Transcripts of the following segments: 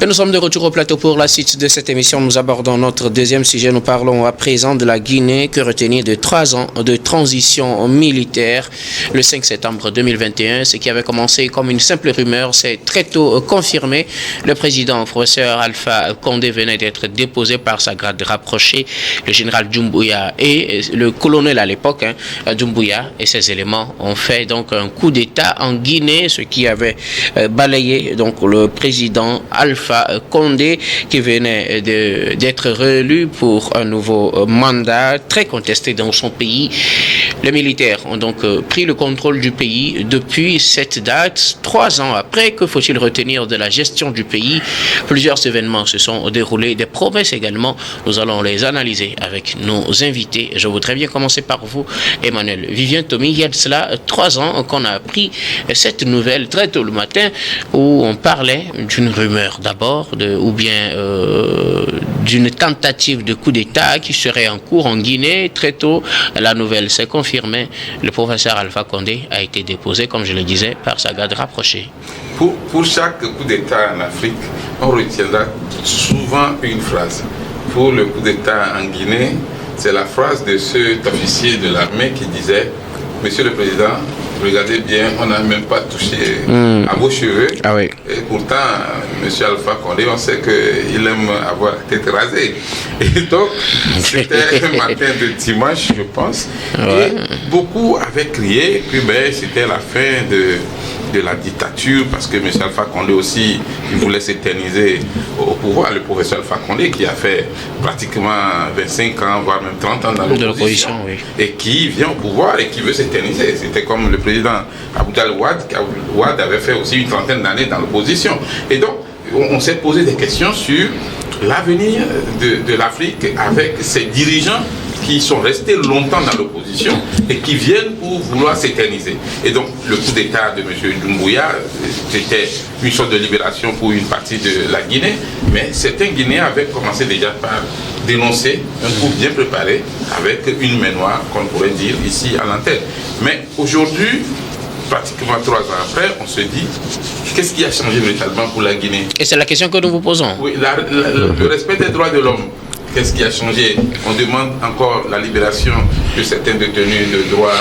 Et nous sommes de retour au plateau pour la suite de cette émission. Nous abordons notre deuxième sujet. Nous parlons à présent de la Guinée. Que retenir de 3 ans de transition militaire le 5 septembre 2021? Ce qui avait commencé comme une simple rumeur s'est très tôt confirmé. Le président, professeur Alpha Condé, venait d'être déposé par sa garde rapprochée, le général Doumbouya et le colonel à l'époque, Doumbouya, et ses éléments ont fait donc un coup d'État en Guinée, ce qui avait balayé donc le président Alpha Condé qui venait d'être réélu pour un nouveau mandat très contesté dans son pays. Les militaires ont donc pris le contrôle du pays depuis cette date. 3 ans après, que faut-il retenir de la gestion du pays? Plusieurs événements se sont déroulés, des promesses également. Nous allons les analyser avec nos invités. Je voudrais bien commencer par vous, Emmanuel Vivien Tomi. Il y a de cela 3 ans qu'on a appris cette nouvelle très tôt le matin où on parlait d'une rumeur d'abord ou bien d'une tentative de coup d'État qui serait en cours en Guinée. Très tôt, la nouvelle s'est confirmée. Le professeur Alpha Condé a été déposé, comme je le disais, par sa garde rapprochée. Pour chaque coup d'État en Afrique, on retiendra souvent une phrase. Pour le coup d'État en Guinée, c'est la phrase de cet officier de l'armée qui disait « Monsieur le Président, regardez bien, on n'a même pas touché à vos cheveux. » Ah oui. Et pourtant, M. Alpha Condé, on sait qu'il aime avoir la tête rasée. Et donc, c'était un matin de dimanche, je pense. Ouais. Et beaucoup avaient crié que c'était la fin de la dictature, parce que M. Alpha Condé aussi, il voulait s'éterniser au pouvoir. Le professeur Alpha Condé, qui a fait pratiquement 25 ans, voire même 30 ans dans l'opposition, oui. Et qui vient au pouvoir et qui veut s'éterniser. C'était comme le président Abdoulaye Wade avait fait aussi une trentaine d'années dans l'opposition. Et donc, on s'est posé des questions sur l'avenir de l'Afrique avec ses dirigeants qui sont restés longtemps dans l'opposition et qui viennent pour vouloir s'éterniser. Et donc, le coup d'État de M. Doumbouya, c'était une sorte de libération pour une partie de la Guinée, mais certains Guinéens avaient commencé déjà par dénoncer un coup bien préparé avec une main noire, qu'on pourrait dire ici à l'antenne. Mais aujourd'hui, pratiquement 3 ans après, on se dit, qu'est-ce qui a changé véritablement pour la Guinée? Et c'est la question que nous vous posons. Oui, le respect des droits de l'homme. Qu'est-ce qui a changé? On demande encore la libération de certains détenus de droits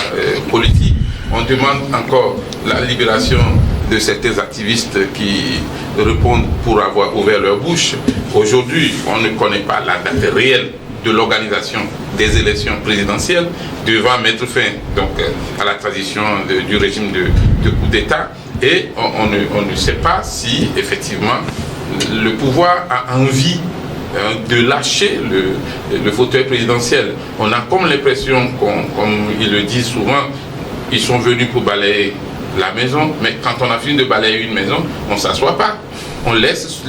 politiques. On demande encore la libération de certains activistes qui répondent pour avoir ouvert leur bouche. Aujourd'hui, on ne connaît pas la date réelle de l'organisation des élections présidentielles devant mettre fin donc, à la transition du régime de coup d'État. Et on ne sait pas si effectivement le pouvoir a envie de lâcher le fauteuil présidentiel. On a comme l'impression, comme ils le disent souvent, ils sont venus pour balayer la maison, mais quand on a fini de balayer une maison, on ne s'assoit pas. On laisse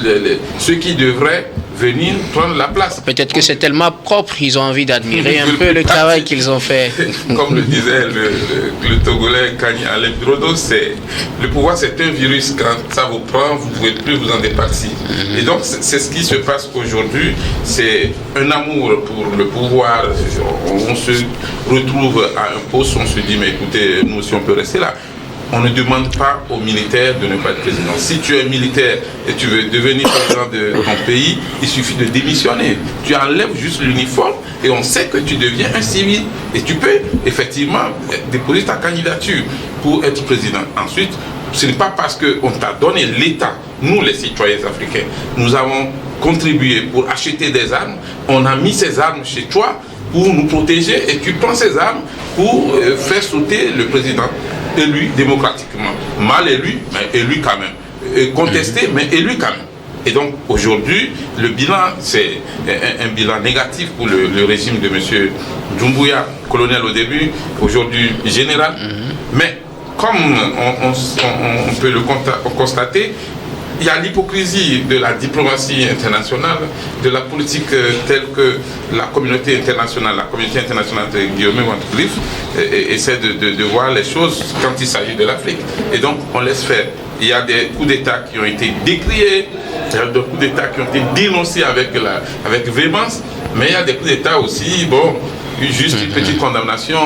ceux qui devraient venir prendre la place. Peut-être que c'est tellement propre, ils ont envie d'admirer un peu le travail qu'ils ont fait. Comme le disait le Togolais Kanye Alep Drodo, le pouvoir c'est un virus, quand ça vous prend, vous ne pouvez plus vous en départir. Et donc c'est ce qui se passe aujourd'hui, c'est un amour pour le pouvoir, on se retrouve à un poste, on se dit mais écoutez, nous aussi on peut rester là. On ne demande pas aux militaires de ne pas être président. Si tu es militaire et tu veux devenir président de ton pays, il suffit de démissionner. Tu enlèves juste l'uniforme et on sait que tu deviens un civil. Et tu peux effectivement déposer ta candidature pour être président. Ensuite, ce n'est pas parce qu'on t'a donné l'État, nous les citoyens africains, nous avons contribué pour acheter des armes, on a mis ces armes chez toi pour nous protéger et tu prends ces armes pour faire sauter le président. Élu démocratiquement, mal élu, mais élu quand même, contesté, mais élu quand même. Et donc aujourd'hui, le bilan, c'est un bilan négatif pour le régime de M. Doumbouya, colonel au début, aujourd'hui général. Mais comme on peut le constater, il y a l'hypocrisie de la diplomatie internationale, de la politique telle que la communauté internationale entre guillemets ou entre griffes, essaie de voir les choses quand il s'agit de l'Afrique. Et donc on laisse faire. Il y a des coups d'État qui ont été décriés, il y a des coups d'État qui ont été dénoncés avec véhémence, mais il y a des coups d'État aussi, juste une petite condamnation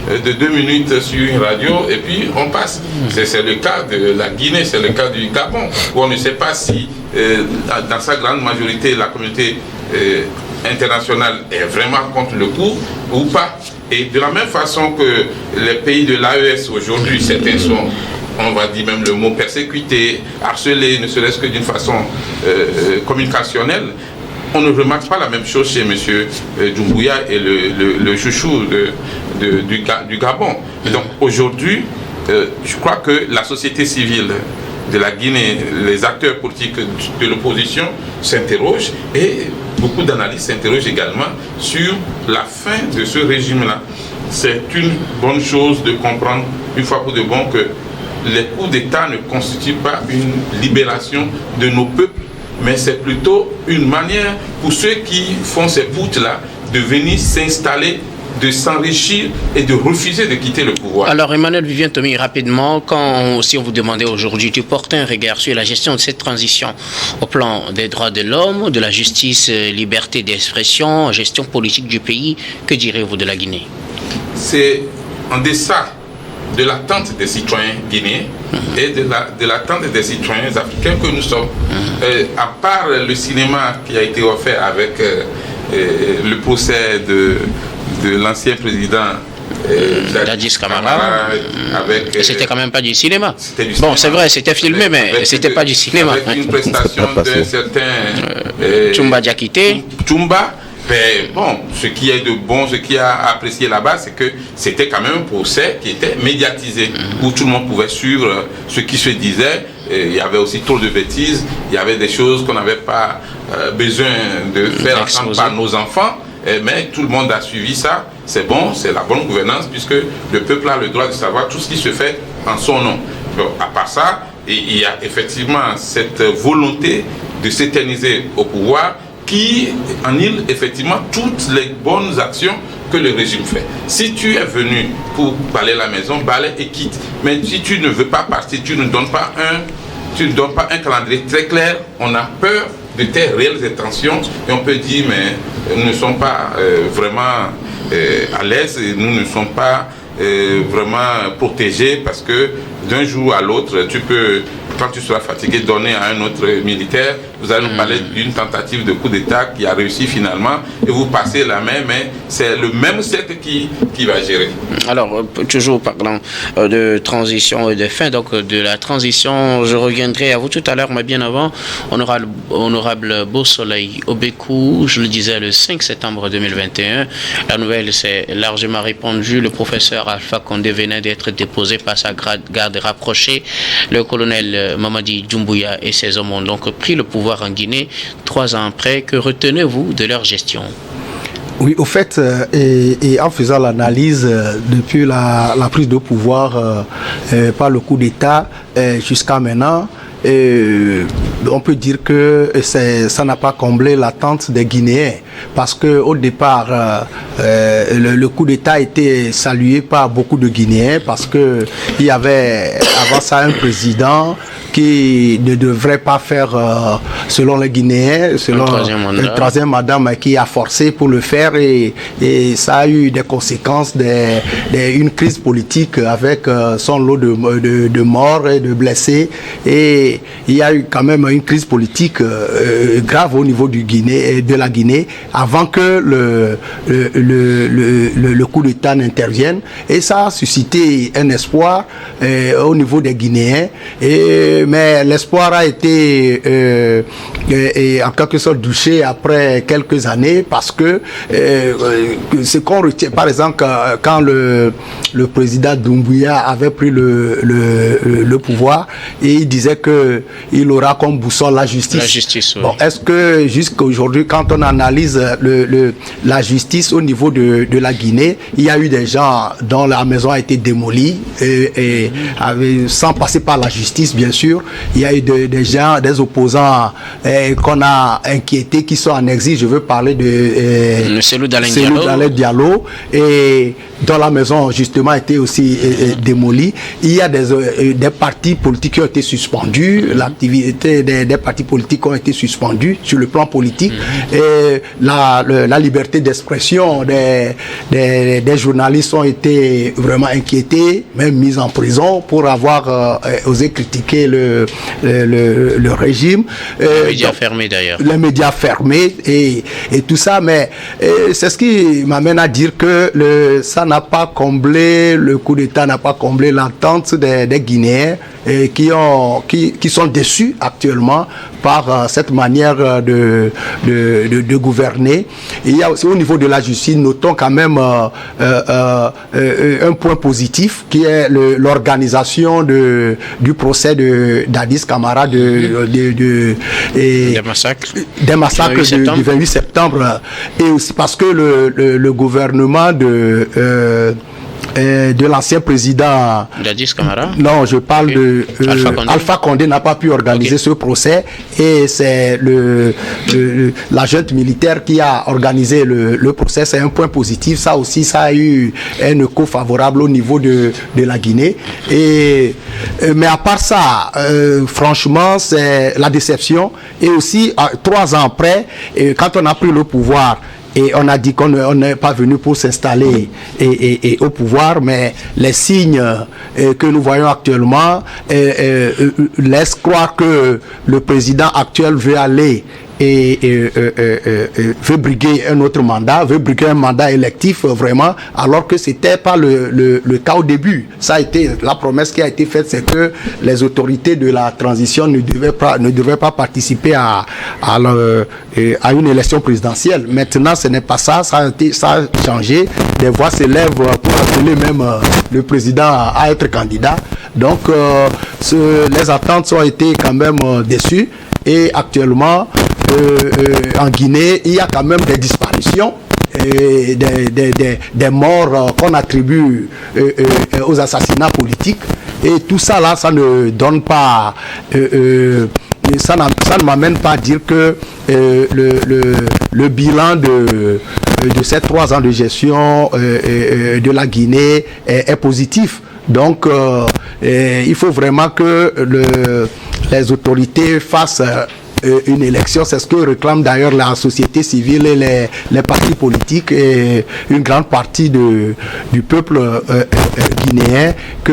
de 2 minutes sur une radio et puis on passe. C'est le cas de la Guinée, c'est le cas du Gabon, où on ne sait pas si dans sa grande majorité la communauté internationale est vraiment contre le coup ou pas. Et de la même façon que les pays de l'AES aujourd'hui, certains sont, on va dire même le mot persécutés, harcelés, ne serait-ce que d'une façon communicationnelle, on ne remarque pas la même chose chez M. Doumbouya et le chouchou du Gabon. Et donc aujourd'hui, je crois que la société civile de la Guinée, les acteurs politiques de l'opposition s'interrogent et beaucoup d'analystes s'interrogent également sur la fin de ce régime-là. C'est une bonne chose de comprendre une fois pour de bon que les coups d'État ne constituent pas une libération de nos peuples, mais c'est plutôt une manière pour ceux qui font ces poutres-là de venir s'installer, de s'enrichir et de refuser de quitter le pouvoir. Alors Emmanuel Vivien Tomi, rapidement, si on vous demandait aujourd'hui de porter un regard sur la gestion de cette transition au plan des droits de l'homme, de la justice, liberté d'expression, gestion politique du pays, que direz-vous de la Guinée? C'est en deçà de l'attente des citoyens guinéens et de l'attente des citoyens africains que nous sommes. À part le cinéma qui a été offert avec le procès de l'ancien président Dadis Camara, c'était quand même pas du cinéma. Du cinéma. Bon, c'est vrai, c'était filmé, mais c'était pas du cinéma. Avec une prestation d'un certain Chumba Diakité. Chumba. Mais bon, ce qui est de bon, ce qui a apprécié là-bas, c'est que c'était quand même un procès qui était médiatisé, où tout le monde pouvait suivre ce qui se disait. Et il y avait aussi trop de bêtises, il y avait des choses qu'on n'avait pas besoin de faire entendre par nos enfants. Mais tout le monde a suivi ça, c'est bon, c'est la bonne gouvernance, puisque le peuple a le droit de savoir tout ce qui se fait en son nom. Donc, à part ça, il y a effectivement cette volonté de s'éterniser au pouvoir qui annule effectivement toutes les bonnes actions que le régime fait. Si tu es venu pour balayer la maison, balaye et quitte. Mais si tu ne veux pas partir, tu ne donnes pas un calendrier très clair, on a peur de tes réelles intentions et on peut dire mais nous ne sommes pas vraiment à l'aise et nous ne sommes pas vraiment protégés parce que d'un jour à l'autre tu peux, quand tu seras fatigué, donner à un autre militaire. Vous allez nous parler d'une tentative de coup d'État qui a réussi finalement et vous passez la main, mais c'est le même cercle qui va gérer. Alors, toujours parlant de transition et de fin, donc de la transition, je reviendrai à vous tout à l'heure, mais bien avant, honorable Beau Soleil Obekou, je le disais le 5 septembre 2021, la nouvelle s'est largement répandue, le professeur Alpha Condé venait d'être déposé par sa garde rapprochée, le colonel Mamadi Doumbouya et ses hommes ont donc pris le pouvoir en Guinée 3 ans après. Que retenez-vous de leur gestion? Oui, au fait, et en faisant l'analyse depuis la prise de pouvoir par le coup d'État jusqu'à maintenant, on peut dire que ça n'a pas comblé l'attente des Guinéens parce qu'au départ, le coup d'État a été salué par beaucoup de Guinéens parce qu'il y avait avant ça un président qui ne devrait pas faire, selon les Guinéens, selon le troisième mandat, mais qui a forcé pour le faire et ça a eu des conséquences, une crise politique avec son lot de morts et de blessés et il y a eu quand même une crise politique grave au niveau de la Guinée avant que le coup d'État n'intervienne et ça a suscité un espoir au niveau des Guinéens mais l'espoir a été en quelque sorte douché après quelques années parce que ce qu'on retient, par exemple, quand le président Doumbouya avait pris le pouvoir et il disait qu'il aura comme boussole la justice. La justice, oui. Bon, est-ce que jusqu'à aujourd'hui, quand on analyse la justice au niveau de la Guinée, il y a eu des gens dont la maison a été démolie et sans passer par la justice, bien sûr, dictature. Il y a eu des gens, des opposants qu'on a inquiétés, qui sont en exil. Je veux parler de Cellou Dalein Diallo, et dont la maison justement a été aussi démolie. Il y a des partis politiques qui ont été suspendus, l'activité des partis politiques ont été suspendus sur le plan politique, et la liberté d'expression des journalistes ont été vraiment inquiétés, même mis en prison pour avoir osé critiquer le régime. Les médias fermés d'ailleurs. Les médias fermés et tout ça, mais c'est ce qui m'amène à dire que ça n'a pas comblé, le coup d'État n'a pas comblé l'attente des Guinéens qui sont déçus actuellement par cette manière de gouverner. Et il y a aussi au niveau de la justice, notons quand même un point positif qui est l'organisation du procès d'Addis Camara des massacres du 28 septembre, et aussi parce que le gouvernement de l'ancien président d'Addis Camara. Non, je parle de Alpha Condé n'a pas pu organiser ce procès, et c'est la junte militaire qui a organisé le procès. C'est un point positif. Ça aussi, ça a eu un écho favorable au niveau de la Guinée. Mais à part ça, franchement, c'est la déception. Et aussi, 3 ans après, quand on a pris le pouvoir, et on a dit qu'on n'est pas venu pour s'installer au pouvoir, mais les signes que nous voyons actuellement laissent croire que le président actuel veut aller veut briguer un autre mandat, veut briguer un mandat électif vraiment, alors que c'était pas le cas au début. Ça a été la promesse qui a été faite, c'est que les autorités de la transition ne devaient pas participer à une élection présidentielle. Maintenant, ce n'est pas ça, ça a changé. Des voix s'élèvent pour appeler même le président à être candidat. Donc, les attentes ont été quand même déçues. Et actuellement, en Guinée, il y a quand même des disparitions, des morts qu'on attribue aux assassinats politiques. Et tout ça là, ça ne donne pas, ça ne m'amène pas à dire que le bilan de ces 3 ans de gestion de la Guinée est positif. Donc, il faut vraiment que les autorités fassent une élection. C'est ce que réclame d'ailleurs la société civile et les partis politiques et une grande partie du peuple guinéen, que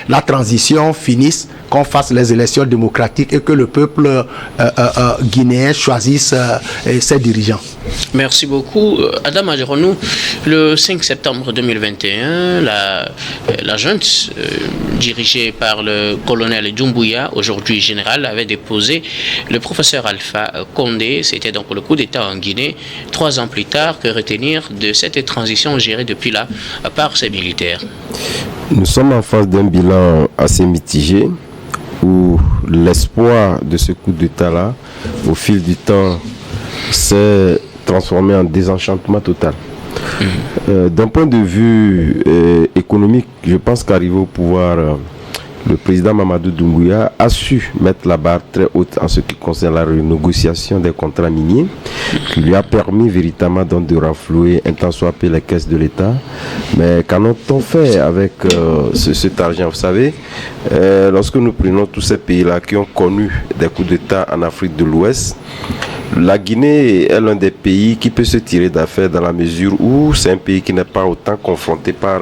la transition finisse, qu'on fasse les élections démocratiques et que le peuple guinéen choisisse ses dirigeants. Merci beaucoup. Adam Adjeronou, le 5 septembre 2021, la junte dirigée par le colonel Doumbouya, aujourd'hui général, avait déposé le professeur Alpha Condé. C'était donc le coup d'État en Guinée. 3 ans plus tard, que retenir de cette transition gérée depuis là par ces militaires? Nous sommes en face d'un bilan assez mitigé, où l'espoir de ce coup d'État-là, au fil du temps, s'est transformé en désenchantement total. D'un point de vue économique, je pense qu'arrivé au pouvoir, le président Mamadou Doumbouya a su mettre la barre très haute en ce qui concerne la renégociation des contrats miniers, qui lui a permis véritablement donc de renflouer un tant soit peu les caisses de l'État. Mais qu'en a-t-on fait avec cet argent? Vous savez, lorsque nous prenons tous ces pays-là qui ont connu des coups d'État en Afrique de l'Ouest, la Guinée est l'un des pays qui peut se tirer d'affaire dans la mesure où c'est un pays qui n'est pas autant confronté par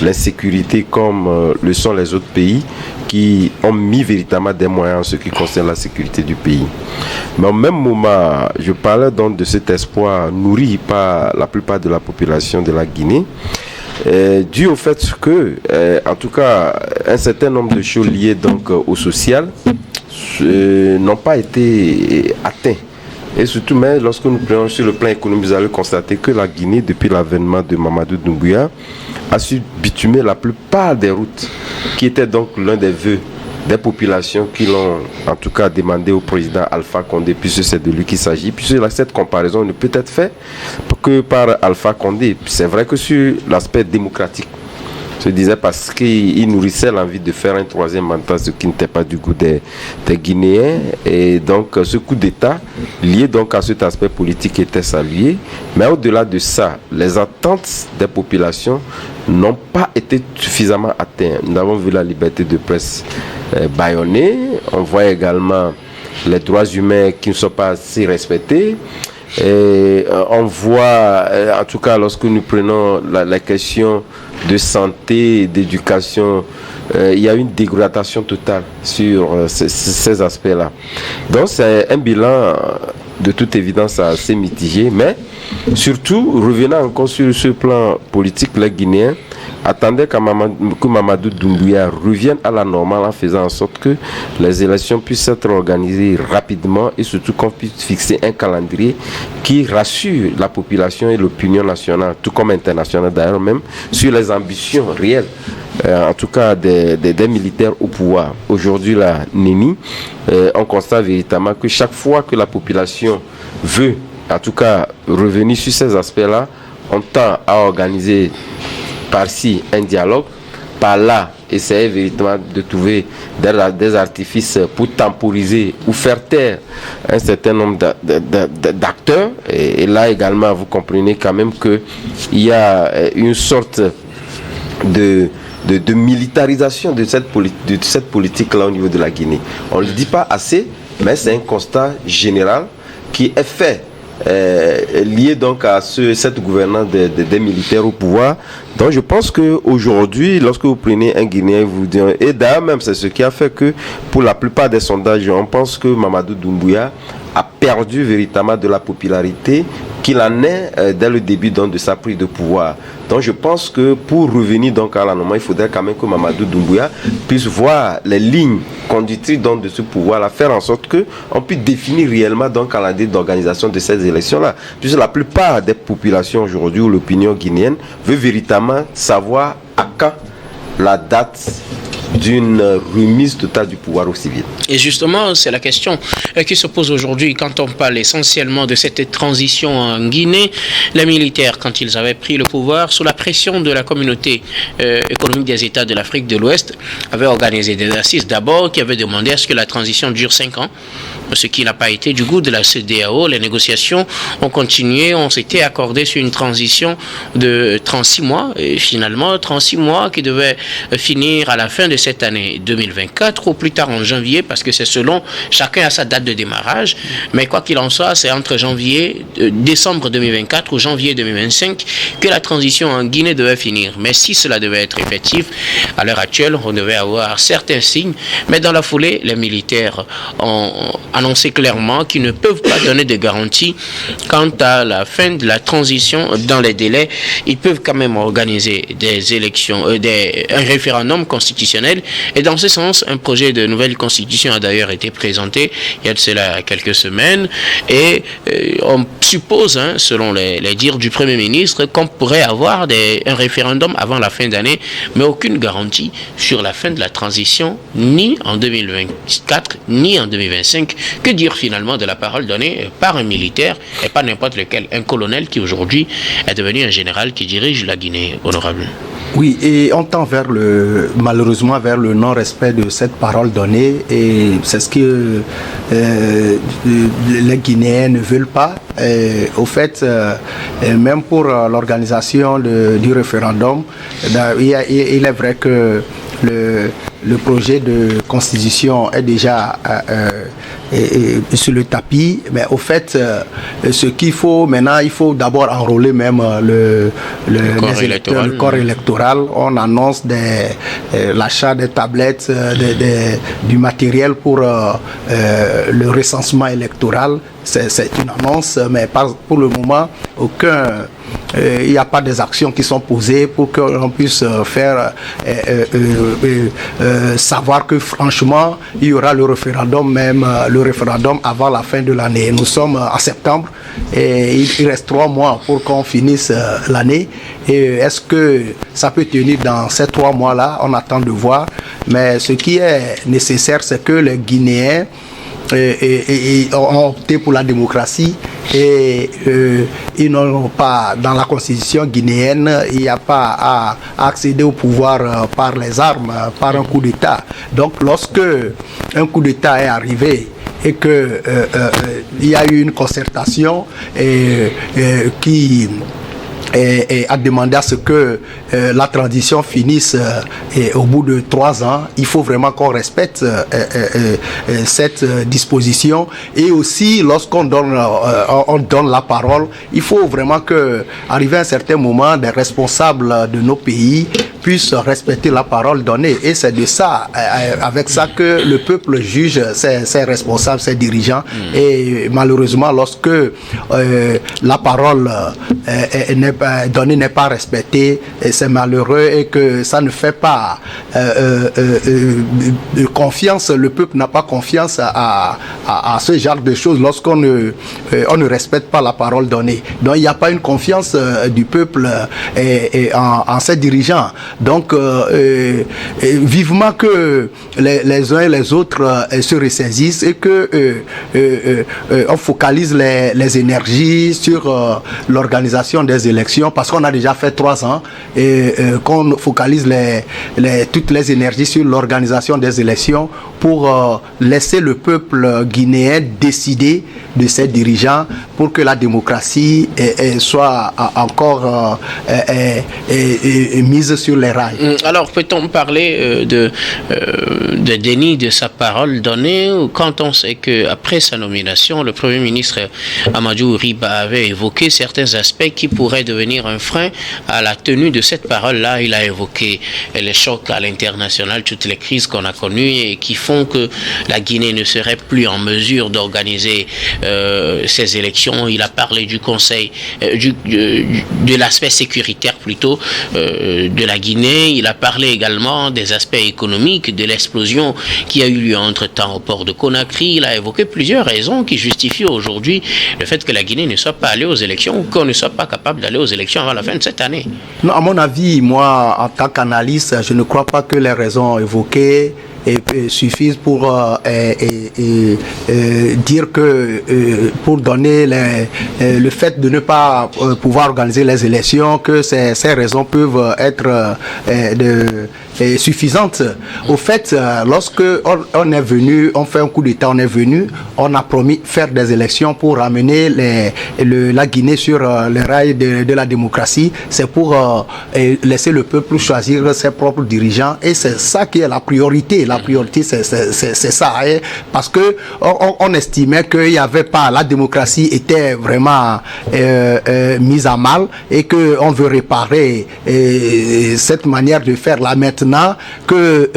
l'insécurité comme le sont les autres pays qui ont mis véritablement des moyens en ce qui concerne la sécurité du pays. Mais au même moment, je parlais donc de cet espoir nourri par la plupart de la population de la Guinée, dû au fait que, en tout cas, un certain nombre de choses liées donc au social n'ont pas été atteints. Et surtout, mais lorsque nous prenons sur le plan économique, vous allez constater que la Guinée, depuis l'avènement de Mamadou Doumbouya, a su bitumer la plupart des routes, qui étaient donc l'un des vœux des populations qui l'ont en tout cas demandé au président Alpha Condé, puisque c'est de lui qu'il s'agit, puisque cette comparaison ne peut être faite que par Alpha Condé. C'est vrai que sur l'aspect démocratique, se disait parce qu'il nourrissait l'envie de faire un troisième mandat, ce qui n'était pas du goût des Guinéens. Et donc ce coup d'État lié donc à cet aspect politique était salué. Mais au-delà de ça, les attentes des populations n'ont pas été suffisamment atteintes. Nous avons vu la liberté de presse bâillonnée. On voit également les droits humains qui ne sont pas assez respectés. Et on voit, en tout cas lorsque nous prenons la question de santé et d'éducation, il y a une dégradation totale sur ces aspects-là. Donc c'est un bilan de toute évidence assez mitigé, mais surtout, revenant encore sur ce plan politique, les Guinéens attendaient que Mamadou Doumbouya revienne à la normale en faisant en sorte que les élections puissent être organisées rapidement et surtout qu'on puisse fixer un calendrier qui rassure la population et l'opinion nationale, tout comme internationale d'ailleurs même, sur les ambitions réelles, en tout cas des militaires au pouvoir. Aujourd'hui, la Néni, on constate véritablement que chaque fois que la population veut, en tout cas, revenir sur ces aspects-là, on tend à organiser par-ci un dialogue, par-là essayer véritablement de trouver des artifices pour temporiser ou faire taire un certain nombre d'acteurs. Et là également, vous comprenez quand même qu'il y a une sorte de militarisation de cette politique-là au niveau de la Guinée. On ne le dit pas assez, mais c'est un constat général qui est fait. Lié donc à cette gouvernance des militaires au pouvoir. Donc je pense qu'aujourd'hui, lorsque vous prenez un Guinéen, vous dites, et d'ailleurs même c'est ce qui a fait que pour la plupart des sondages, on pense que Mamadou Doumbouya a perdu véritablement de la popularité qu'il en est dès le début donc, de sa prise de pouvoir. Donc je pense que pour revenir donc à la normale, il faudrait quand même que Mamadou Doumbouya puisse voir les lignes conductrices donc, de ce pouvoir-là, faire en sorte qu'on puisse définir réellement donc un calendrier d'organisation de ces élections-là. Puisque la plupart des populations aujourd'hui ou l'opinion guinéenne veut véritablement savoir à quand la date d'une remise totale du pouvoir aux civils. Et justement, c'est la question qui se pose aujourd'hui quand on parle essentiellement de cette transition en Guinée. Les militaires, quand ils avaient pris le pouvoir, sous la pression de la communauté économique des États de l'Afrique de l'Ouest, avaient organisé des assises d'abord qui avaient demandé à ce que la transition dure 5 ans, ce qui n'a pas été du goût de la CEDEAO. Les négociations ont continué, on s'était accordé sur une transition de 36 mois, et finalement 36 mois qui devaient finir à la fin de cette année 2024 ou plus tard en janvier, parce que c'est selon chacun à sa date de démarrage, mais quoi qu'il en soit, c'est entre décembre 2024 ou janvier 2025 que la transition en Guinée devait finir. Mais si cela devait être effectif, à l'heure actuelle, on devait avoir certains signes, mais dans la foulée, les militaires ont annoncé clairement qu'ils ne peuvent pas donner de garantie quant à la fin de la transition dans les délais. Ils peuvent quand même organiser des élections, un référendum constitutionnel. Et dans ce sens, un projet de nouvelle constitution a d'ailleurs été présenté il y a de cela quelques semaines. Et on suppose, selon les dires du Premier ministre, qu'on pourrait avoir un référendum avant la fin d'année, mais aucune garantie sur la fin de la transition, ni en 2024, ni en 2025. Que dire finalement de la parole donnée par un militaire, et pas n'importe lequel, un colonel qui aujourd'hui est devenu un général qui dirige la Guinée, honorable? Oui, et on tend malheureusement vers le non-respect de cette parole donnée, et c'est ce que les Guinéens ne veulent pas. Au fait, même pour l'organisation du référendum, il est vrai que le projet de constitution est déjà sur le tapis, mais au fait, ce qu'il faut maintenant, il faut d'abord enrôler même le corps électoral. On annonce l'achat des tablettes, du matériel pour le recensement électoral. C'est une annonce, mais pour le moment, il n'y a pas des actions qui sont posées pour qu'on puisse faire savoir que franchement il y aura le référendum avant la fin de l'année. Nous sommes en septembre et il reste 3 mois pour qu'on finisse l'année. Et est-ce que ça peut tenir dans ces 3 mois-là? On attend de voir. Mais ce qui est nécessaire, c'est que les Guinéens ont opté pour la démocratie et ils n'ont pas, dans la constitution guinéenne, il n'y a pas à accéder au pouvoir par les armes, par un coup d'État. Donc lorsque un coup d'État est arrivé et que il y a eu une concertation qui et a demandé à ce que la transition finisse au bout de 3 ans. Il faut vraiment qu'on respecte cette disposition. Et aussi, lorsqu'on donne, on donne la parole, il faut vraiment que, arrivé à un certain moment, des responsables de nos pays puissent respecter la parole donnée. Et c'est de ça, avec ça, que le peuple juge ses responsables, ses dirigeants. Et malheureusement, lorsque la parole donnée n'est pas respectée, c'est malheureux et que ça ne fait pas de confiance. Le peuple n'a pas confiance à ce genre de choses lorsqu'on ne respecte pas la parole donnée. Donc il n'y a pas une confiance du peuple en ses dirigeants. Donc vivement que les uns et les autres se ressaisissent et que on focalise les énergies sur l'organisation des élections, parce qu'on a déjà fait 3 ans, et qu'on focalise toutes les énergies sur l'organisation des élections pour laisser le peuple guinéen décider de ses dirigeants pour que la démocratie soit encore mise sur les rails. Alors peut-on parler de déni de sa parole donnée quand on sait qu'après sa nomination, le Premier ministre Amadou Riba avait évoqué certains aspects qui pourraient devenir un frein à la tenue de cette parole-là. Il a évoqué les chocs à l'international, toutes les crises qu'on a connues et qui font que la Guinée ne serait plus en mesure d'organiser ces élections. Il a parlé du conseil, de l'aspect sécuritaire plutôt de la Guinée. Il a parlé également des aspects économiques, de l'explosion qui a eu lieu entre-temps au port de Conakry. Il a évoqué plusieurs raisons qui justifient aujourd'hui le fait que la Guinée ne soit pas allée aux élections ou qu'on ne soit pas capable d'aller aux élections avant la fin de cette année. Non, à mon avis, moi, en tant qu'analyste, je ne crois pas que les raisons évoquées suffisent pour dire que pour donner le fait de ne pas pouvoir organiser les élections, que ces raisons peuvent être suffisantes. Au fait, lorsque on est venu, on fait un coup d'État, on a promis faire des élections pour ramener la Guinée sur les rails de la démocratie. C'est pour laisser le peuple choisir ses propres dirigeants, et c'est ça qui est la priorité. La priorité, c'est ça, hein, parce que on estimait qu'il n'y avait pas, la démocratie était vraiment mise à mal et que on veut réparer cette manière de faire là maintenant, que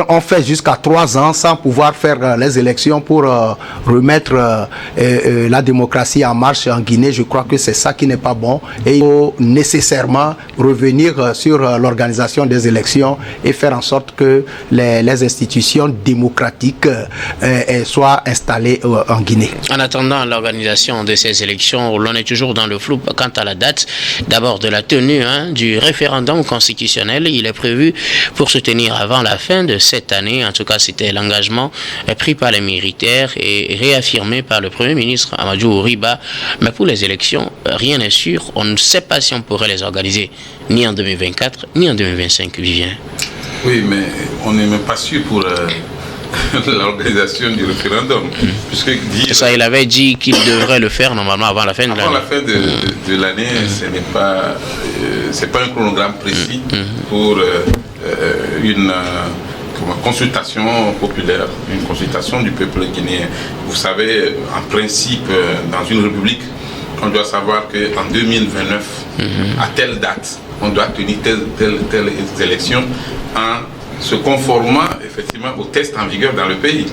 on fait jusqu'à 3 ans sans pouvoir faire les élections pour remettre la démocratie en marche en Guinée. Je crois que c'est ça qui n'est pas bon, et il faut nécessairement revenir sur l'organisation des élections et faire en sorte que les institutions démocratiques soient installées en Guinée. En attendant l'organisation de ces élections, l'on est toujours dans le flou quant à la date d'abord de la tenue du référendum constitutionnel. Il est prévu pour se tenir avant la fin de cette année. En tout cas, c'était l'engagement pris par les militaires et réaffirmé par le Premier ministre Amadou Riba. Mais pour les élections, rien n'est sûr. On ne sait pas si on pourrait les organiser ni en 2024 ni en 2025, Vivien. Oui, mais on n'est même pas sûr pour l'organisation du référendum. Puisque ça, il avait dit qu'il devrait le faire normalement avant la fin de l'année. Avant la fin de l'année, ce n'est pas, c'est pas un chronogramme précis pour une consultation populaire, une consultation du peuple guinéen. Vous savez, en principe, dans une république, on doit savoir qu'en 2029, à telle date, on doit tenir telle élection en se conformant effectivement aux tests en vigueur dans le pays.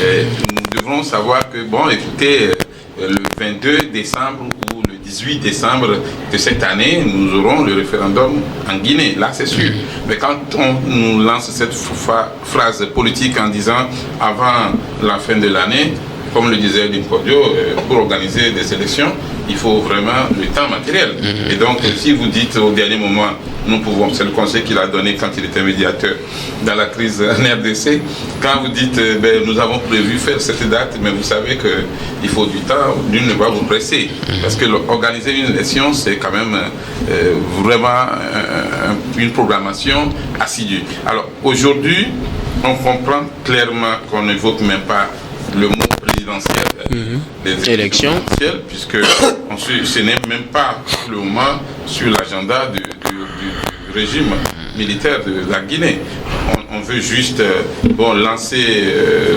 Et nous devrons savoir que, bon, écoutez, le 22 décembre ou le 18 décembre de cette année, nous aurons le référendum en Guinée, là c'est sûr. Mais quand on nous lance cette phrase politique en disant avant la fin de l'année, comme le disait Limpodio, pour organiser des élections, il faut vraiment le temps matériel. Et donc, si vous dites au dernier moment, nous pouvons, c'est le conseil qu'il a donné quand il était médiateur dans la crise en RDC, quand vous dites, nous avons prévu faire cette date, mais vous savez qu'il faut du temps, l'une ne va vous presser. Parce que organiser une élection, c'est quand même vraiment une programmation assidue. Alors, aujourd'hui, on comprend clairement qu'on n'évoque même pas le mot présidentiel des élections, puisque ce n'est même pas pour le moment sur l'agenda du régime militaire de la Guinée. On veut juste lancer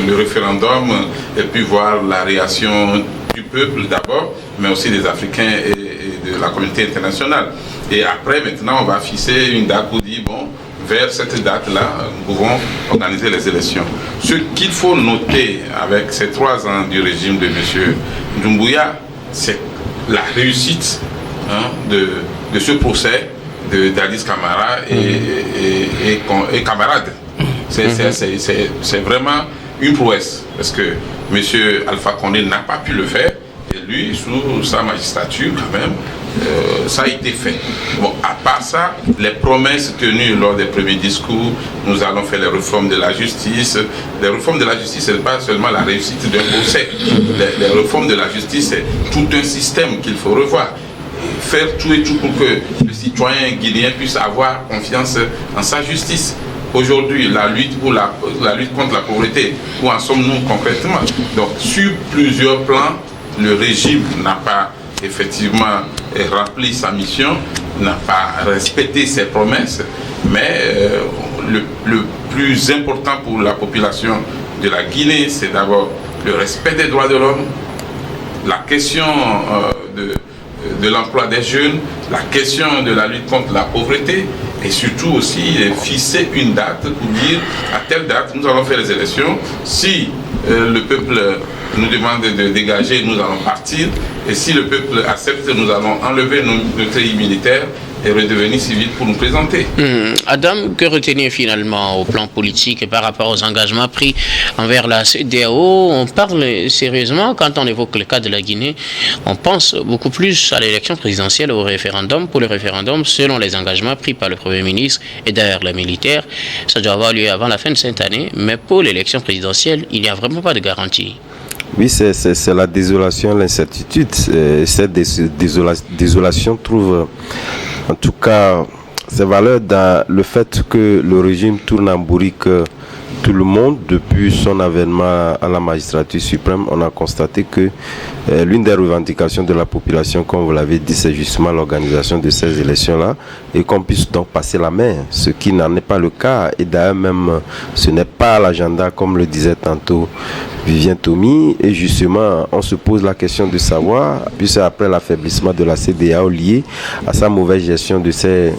le référendum et puis voir la réaction du peuple d'abord, mais aussi des Africains et de la communauté internationale. Et après, maintenant, on va fixer une date pour dire, vers cette date-là, nous pouvons organiser les élections. Ce qu'il faut noter avec ces 3 ans du régime de M. Doumbouya, c'est la réussite de ce procès d'Addis Camara et camarades. C'est vraiment une prouesse, parce que M. Alpha Condé n'a pas pu le faire, et lui, sous sa magistrature, quand même, ça a été fait. À part ça, les promesses tenues lors des premiers discours, nous allons faire les réformes de la justice. Les réformes de la justice, ce n'est pas seulement la réussite d'un procès. Les réformes de la justice, c'est tout un système qu'il faut revoir. Faire tout et tout pour que le citoyen guinéen puisse avoir confiance en sa justice. Aujourd'hui, la lutte contre la pauvreté, où en sommes-nous concrètement? Donc, sur plusieurs plans, le régime n'a pas effectivement rempli sa mission, n'a pas respecté ses promesses, mais le plus important pour la population de la Guinée, c'est d'abord le respect des droits de l'homme, la question de l'emploi des jeunes, la question de la lutte contre la pauvreté, et surtout aussi fixer une date pour dire à telle date nous allons faire les élections. Si le peuple nous demande de dégager, nous allons partir, et si le peuple accepte, nous allons enlever nos treillis militaires et redevenir civil pour nous présenter. Adam, que retenir finalement au plan politique par rapport aux engagements pris envers la CEDEAO? On parle sérieusement, quand on évoque le cas de la Guinée, on pense beaucoup plus à l'élection présidentielle, au référendum. Pour le référendum, selon les engagements pris par le Premier ministre et d'ailleurs les militaires, ça doit avoir lieu avant la fin de cette année, mais pour l'élection présidentielle, il n'y a vraiment pas de garantie. Oui, c'est la désolation, l'incertitude. Cette désolation trouve en tout cas ses valeurs dans le fait que le régime tourne en bourrique tout le monde. Depuis son avènement à la magistrature suprême, on a constaté que l'une des revendications de la population, comme vous l'avez dit, c'est justement l'organisation de ces élections-là, et qu'on puisse donc passer la main, ce qui n'en est pas le cas. Et d'ailleurs même, ce n'est pas à l'agenda, comme le disait tantôt Vivien Tomi, et justement, on se pose la question de savoir, puisque après l'affaiblissement de la CEDEAO lié à sa mauvaise gestion de ces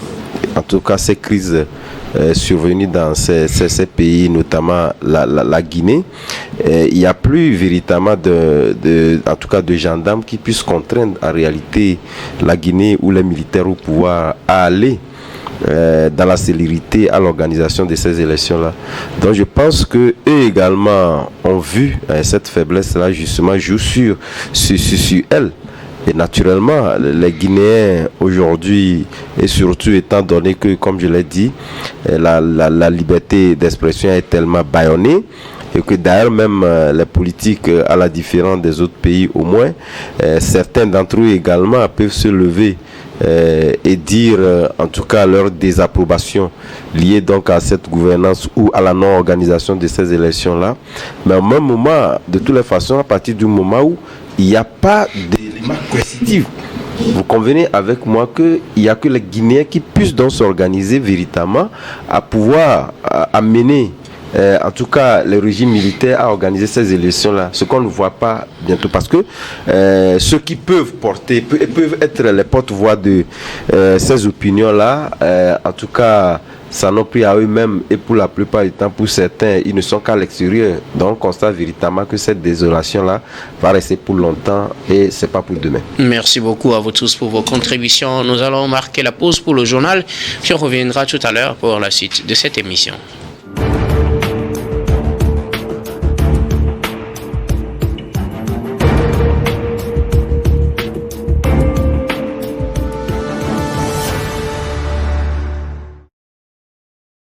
crises survenues dans ces pays, notamment la Guinée, il n'y a plus véritablement de gendarmes qui puissent contraindre en réalité la Guinée ou les militaires au pouvoir à aller dans la célérité à l'organisation de ces élections-là. Donc je pense que eux également ont vu cette faiblesse-là justement jouer sur elle. Et naturellement, les Guinéens aujourd'hui, et surtout étant donné que, comme je l'ai dit, la liberté d'expression est tellement bâillonnée, et que d'ailleurs même les politiques, à la différence des autres pays au moins, certains d'entre eux également peuvent se lever et dire en tout cas leur désapprobation liée donc à cette gouvernance ou à la non-organisation de ces élections-là. Mais au même moment, de toutes les façons, à partir du moment où il n'y a pas d'éléments coercitifs, vous convenez avec moi qu'il n'y a que les Guinéens qui puissent donc s'organiser véritablement à pouvoir amener en tout cas les régimes militaires à organiser ces élections-là, ce qu'on ne voit pas bientôt, parce que ceux qui peuvent porter, peuvent être les porte-voix de ces opinions-là, en tout cas ça n'ont pris à eux-mêmes, et pour la plupart du temps, pour certains, ils ne sont qu'à l'extérieur. Donc on constate véritablement que cette désolation-là va rester pour longtemps, et c'est pas pour demain. Merci beaucoup à vous tous pour vos contributions. Nous allons marquer la pause pour le journal, puis on reviendra tout à l'heure pour la suite de cette émission.